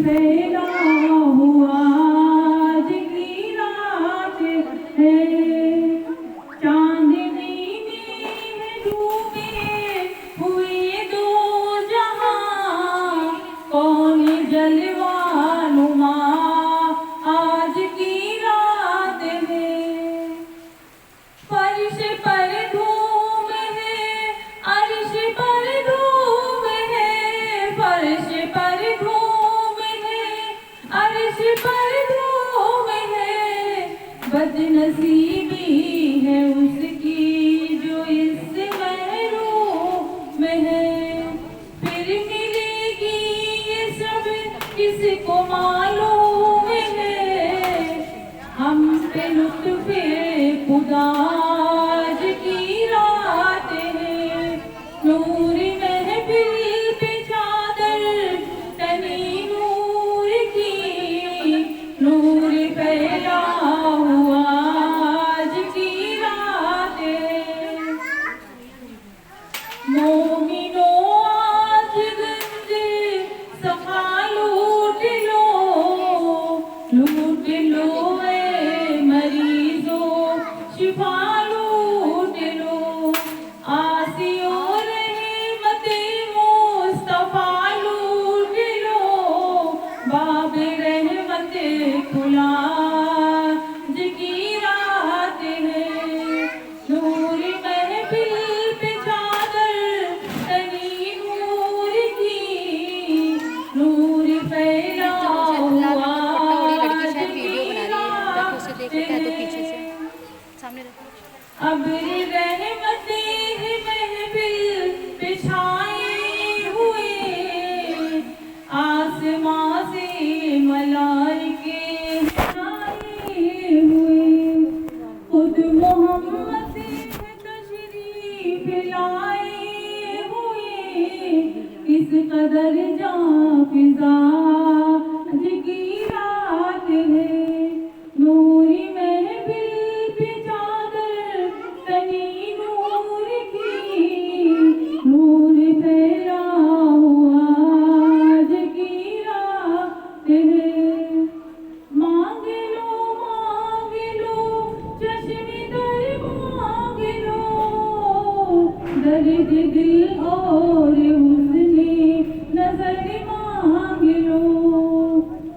پھیلا ہوا آج کی رات ہے، چاندنی میں ڈوبے ہوئے دو جہاں، کون جلوہ نما آج کی رات ہے، فرش پر دھوم ہے عرش پر دھوم ہے، فرش پر دھوم ہے عرش پر دھوم ہے، بد نصیبی ہے اس کی جو اس محروم ہے، پھر ملے گی یہ سب کس کو معلوم ہے، ہم پہ لطف خدا آج کی رات ہے، نور محفل پہ چادر تنی نور کی، نور پھیلا ہوا آج کی رات ہے، مومنوں آج گنج صفا لوٹ لو، لوٹ لو اے مریضوں شفا لوٹ لو، آسیوں رحمت مصطفیٰ لوٹ لو، باب رحمت کھلا آج کی رات ہے، نور محفل پہ چادر تنی نور کی، نور پھیلا ہوا آج کی رات ہے، ابر رحمت محفل پہ چھائے ہوئے، آسمان سے ملائکے آئے ہوئے، خود محمد تشریف لائے ہوئے، کس قدر جاں فضا آج کی رات ہے، نوری محفل پہ چادر تنی نور کی، نور پھیلا ہوا آج کی رات ہے، مانگ لو چشم در مانگ لو، درد دل اور حسن نظر مانگ لو،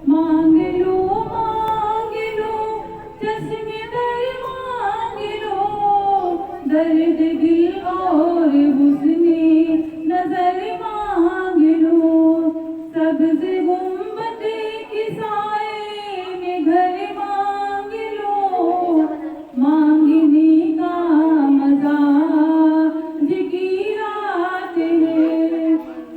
مانگ لو چشم در مانگ لو، درد دل اور حسن نظر مانگ لو، سبز گنبد کے سائے میں گھر مانگ لو، مانگنے کا مزہ آج کی رات ہے،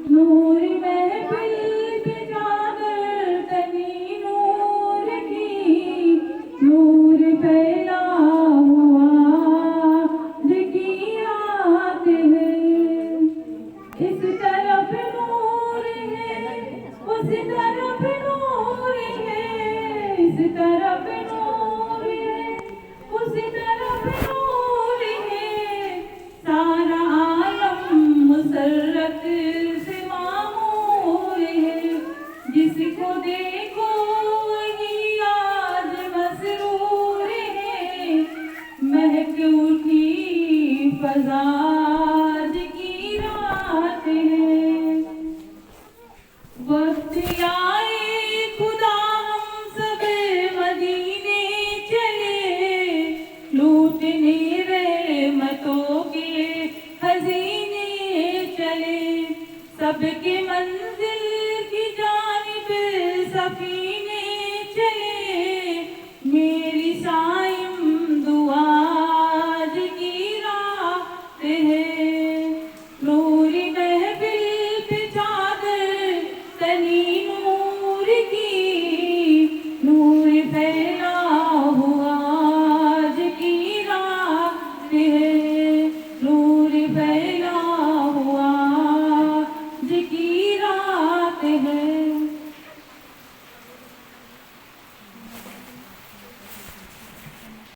نور محفل پہ چادر تنی نور کی، نور پھیلا ہوا آج کی رات ہے، اس طرف نور ہے اس طرف نور ہے، اس طرف نور ہے اس طرف نور ہے، سارا عالم مسرت سے معمور ہے، جس کو دیکھو وہی آج مسرور ہے، مہک اٹھی فضا آج کی رات ہے، وقت آئے خدا ہم سب مدینے چلے، لوٹنے رحمتوں کے خزینے چلے، سب کے منزل کی جانب سفینے چلے، میری سائم دعا آج کی رات ہے، نوری محفل پہ چادر تنی نور کی، نور پھیلا ہوا آج کی رات ہے۔